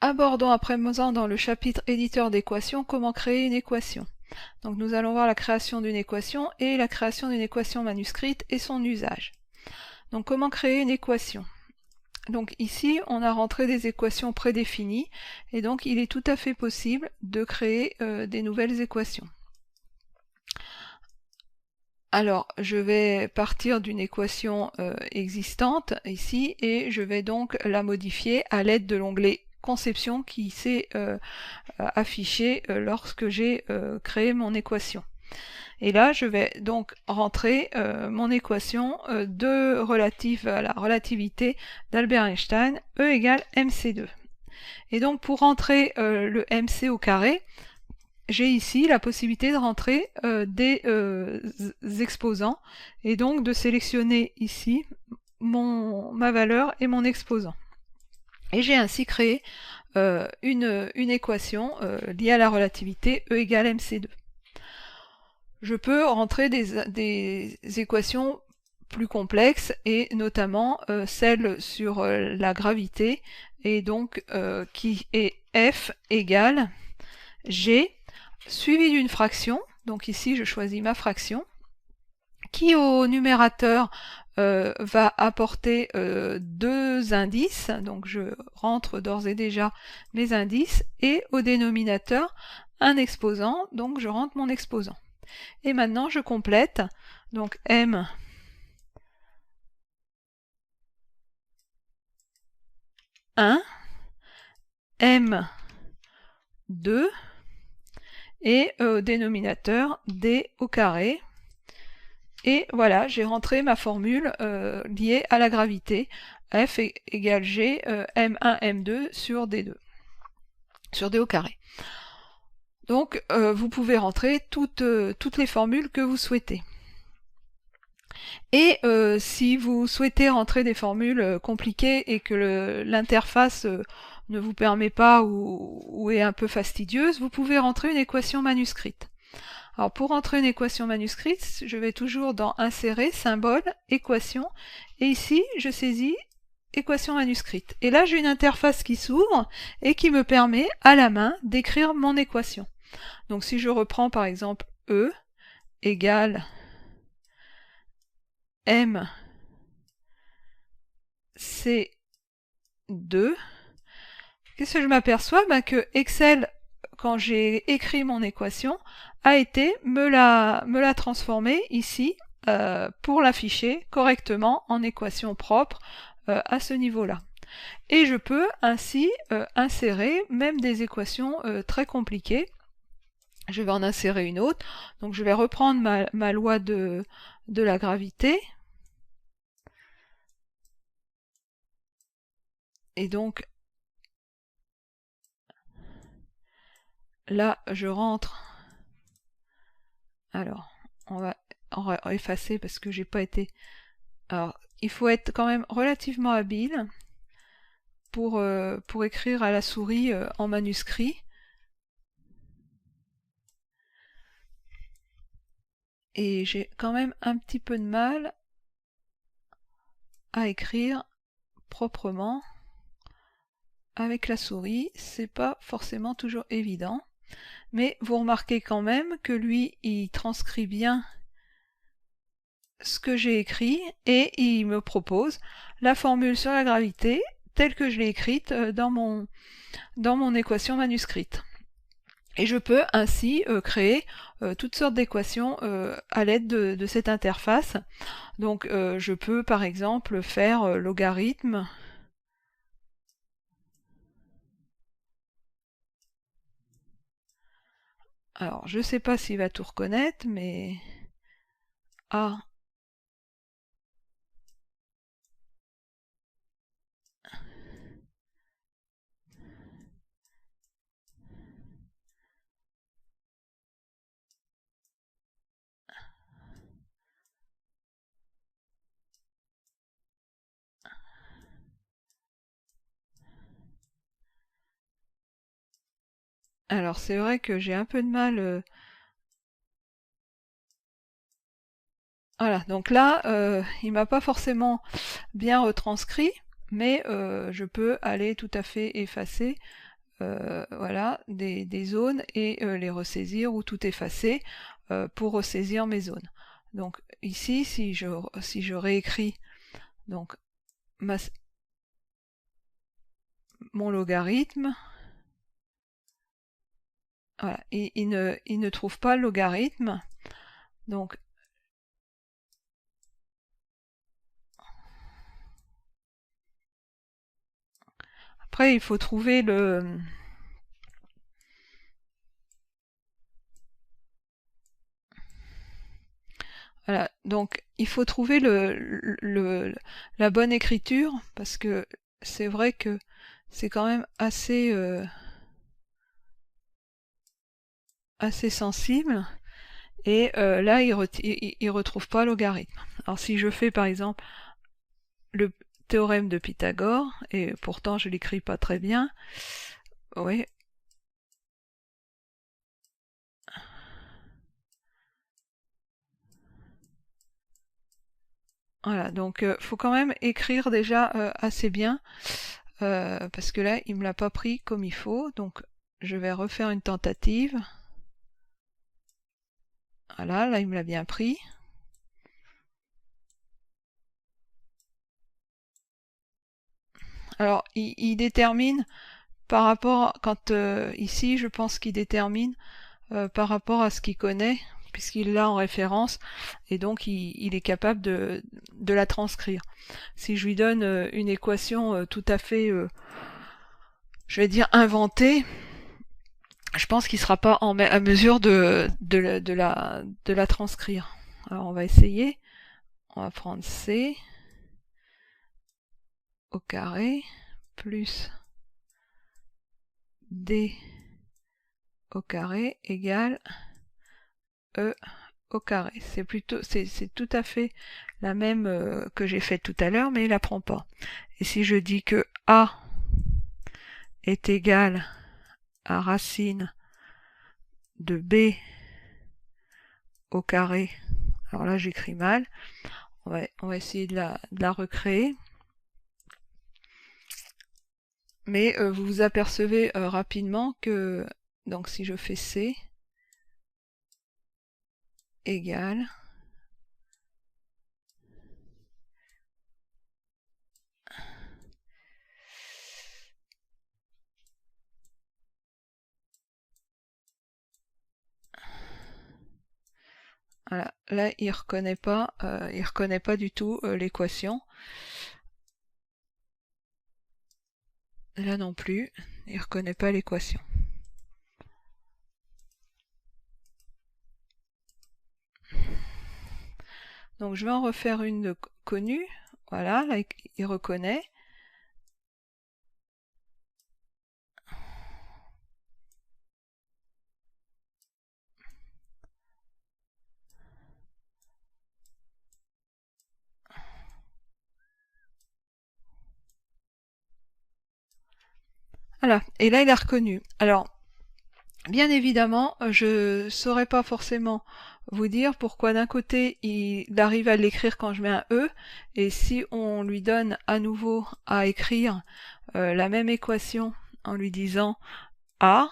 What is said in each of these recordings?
Abordons à présent dans le chapitre éditeur d'équations comment créer une équation. Donc nous allons voir la création d'une équation et la création d'une équation manuscrite et son usage. Donc comment créer une équation? Donc ici on a rentré des équations prédéfinies et donc il est tout à fait possible de créer des nouvelles équations. Alors je vais partir d'une équation existante ici et je vais donc la modifier à l'aide de l'onglet conception qui s'est affiché lorsque j'ai créé mon équation. Et là, je vais donc rentrer mon équation relative à la relativité d'Albert Einstein, E égale mc2. Et donc pour rentrer le mc au carré, j'ai ici la possibilité de rentrer des exposants et donc de sélectionner ici ma valeur et mon exposant. Et j'ai ainsi créé une équation liée à la relativité E égale mc2. Je peux rentrer des équations plus complexes et notamment celle sur la gravité et donc qui est F égale G suivi d'une fraction, donc ici je choisis ma fraction, qui au numérateur va apporter deux indices, donc je rentre d'ores et déjà mes indices, et au dénominateur un exposant, donc je rentre mon exposant. Et maintenant je complète, donc M M2 et dénominateur D au carré. Et voilà, j'ai rentré ma formule liée à la gravité, F égale G M1 M2 sur D2, sur D au carré. Donc vous pouvez rentrer toutes les formules que vous souhaitez. Et si vous souhaitez rentrer des formules compliquées et que l'interface ne vous permet pas ou est un peu fastidieuse, vous pouvez rentrer une équation manuscrite. Alors pour rentrer une équation manuscrite, je vais toujours dans Insérer, Symbole, Équation, et ici je saisis Équation manuscrite. Et là j'ai une interface qui s'ouvre et qui me permet à la main d'écrire mon équation. Donc si je reprends par exemple E égale M C2, qu'est-ce que je m'aperçois? Que Excel, quand j'ai écrit mon équation, a été me la transformer ici pour l'afficher correctement en équation propre à ce niveau-là. Et je peux ainsi insérer même des équations très compliquées. Je vais en insérer une autre. Donc je vais reprendre ma loi de la gravité. Et donc là, je rentre. Alors, on va effacer parce que j'ai pas été... Alors, il faut être quand même relativement habile pour écrire à la souris en manuscrit. Et j'ai quand même un petit peu de mal à écrire proprement avec la souris. C'est pas forcément toujours évident. Mais vous remarquez quand même que lui, il transcrit bien ce que j'ai écrit et il me propose la formule sur la gravité telle que je l'ai écrite dans mon équation manuscrite. Et je peux ainsi créer toutes sortes d'équations à l'aide de cette interface. Donc je peux par exemple faire logarithme alors je sais pas s'il va tout reconnaître, mais A alors c'est vrai que j'ai un peu de mal voilà, donc là, il m'a pas forcément bien retranscrit, mais je peux aller tout à fait effacer voilà, des zones et les ressaisir ou tout effacer pour ressaisir mes zones. Donc ici, si je réécris donc mon logarithme, voilà, il ne trouve pas le logarithme, donc après il faut trouver le voilà, donc il faut trouver la bonne écriture, parce que c'est vrai que c'est quand même assez sensible, et là il retrouve pas logarithme. Alors si je fais par exemple le théorème de Pythagore, et pourtant je l'écris pas très bien, oui. Voilà, donc faut quand même écrire déjà assez bien, parce que là il me l'a pas pris comme il faut, donc je vais refaire une tentative. Voilà, là il me l'a bien pris. Alors il détermine par rapport, quand ici je pense qu'il détermine par rapport à ce qu'il connaît, puisqu'il l'a en référence, et donc il est capable de la transcrire. Si je lui donne une équation tout à fait, je vais dire, inventée, je pense qu'il ne sera pas à mesure de la transcrire. Alors on va essayer. On va prendre C au carré plus D au carré égale E au carré. C'est tout à fait la même que j'ai faite tout à l'heure, mais il la prend pas. Et si je dis que A est égal à racine de B au carré, alors là j'écris mal, on va essayer de la recréer. Mais vous vous apercevez rapidement que, donc si je fais C égale voilà, là il reconnaît pas du tout l'équation. Là non plus, il reconnaît pas l'équation. Donc je vais en refaire une connue. Voilà, là il reconnaît. Voilà, et là il a reconnu. Alors, bien évidemment, je ne saurais pas forcément vous dire pourquoi d'un côté il arrive à l'écrire quand je mets un E, et si on lui donne à nouveau à écrire la même équation en lui disant A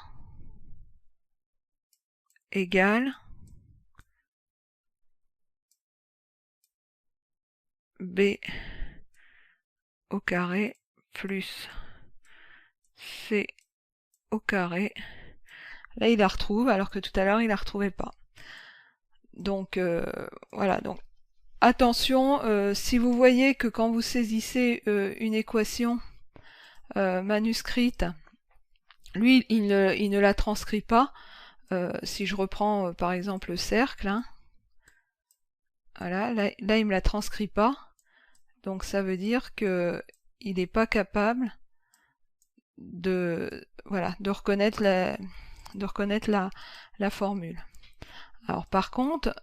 égale B au carré plus C au carré. Là il la retrouve alors que tout à l'heure il la retrouvait pas. Donc voilà, donc attention, si vous voyez que quand vous saisissez une équation manuscrite, lui il ne la transcrit pas. Si je reprends par exemple le cercle, hein, voilà, là il me la transcrit pas, donc ça veut dire que il n'est pas capable de reconnaître la formule. Alors par contre,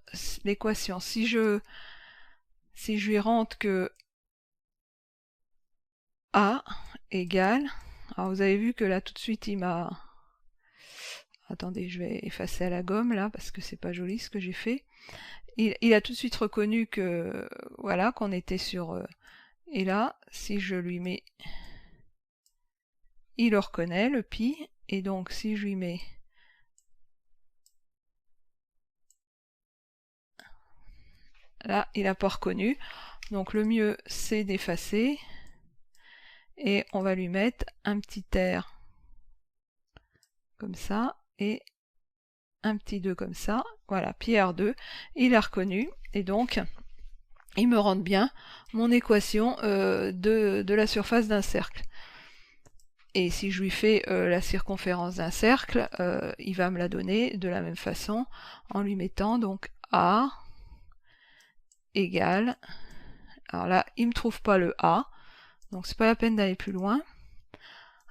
l'équation, si je lui rentre que A égale, alors vous avez vu que là tout de suite il m'a, attendez, je vais effacer à la gomme là parce que c'est pas joli ce que j'ai fait. Il a tout de suite reconnu que voilà, qu'on était sur et là si je lui mets il le reconnaît, le pi, et donc si je lui mets là, il n'a pas reconnu. Donc le mieux, c'est d'effacer. Et on va lui mettre un petit R comme ça, et un petit 2 comme ça. Voilà, pi R2, il a reconnu. Et donc, il me rend bien mon équation de la surface d'un cercle. Et si je lui fais la circonférence d'un cercle, il va me la donner de la même façon, en lui mettant donc A égale... Alors là, il ne me trouve pas le A, donc c'est pas la peine d'aller plus loin.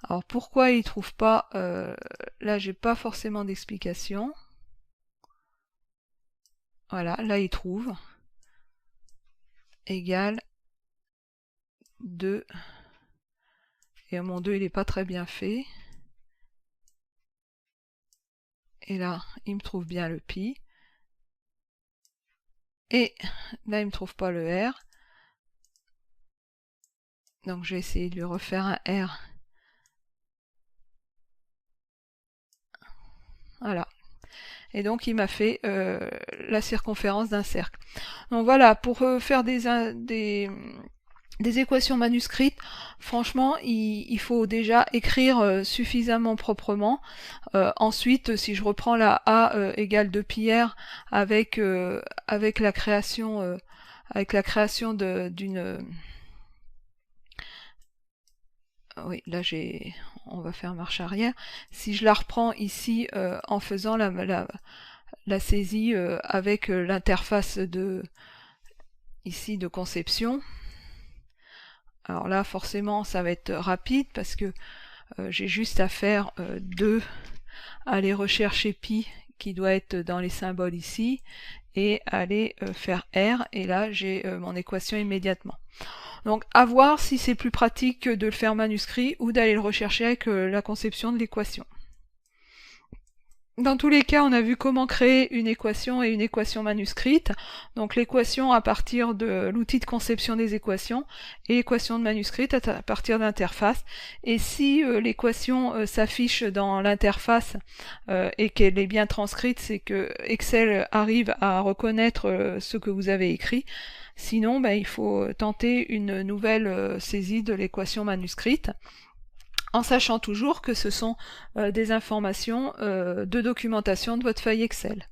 Alors pourquoi il ne trouve pas, là j'ai pas forcément d'explication. Voilà, là il trouve égale 2. Et mon 2 il n'est pas très bien fait. Et là, il me trouve bien le pi. Et là, il me trouve pas le R. Donc je vais essayer de lui refaire un R. Voilà. Et donc il m'a fait la circonférence d'un cercle. Donc voilà, pour faire des équations manuscrites, franchement, il faut déjà écrire suffisamment proprement. Ensuite, si je reprends la A égale 2 pi R avec la création d'une... Oui, là on va faire marche arrière. Si je la reprends ici en faisant la saisie avec l'interface ici de conception, alors là forcément ça va être rapide parce que j'ai juste à faire 2, aller rechercher pi qui doit être dans les symboles ici, et aller faire R, et là j'ai mon équation immédiatement. Donc à voir si c'est plus pratique de le faire manuscrit ou d'aller le rechercher avec la conception de l'équation. Dans tous les cas, on a vu comment créer une équation et une équation manuscrite. Donc l'équation à partir de l'outil de conception des équations et l'équation de manuscrite à partir d'interface. Et si l'équation s'affiche dans l'interface et qu'elle est bien transcrite, c'est que Excel arrive à reconnaître ce que vous avez écrit. Sinon, il faut tenter une nouvelle saisie de l'équation manuscrite, en sachant toujours que ce sont des informations de documentation de votre feuille Excel.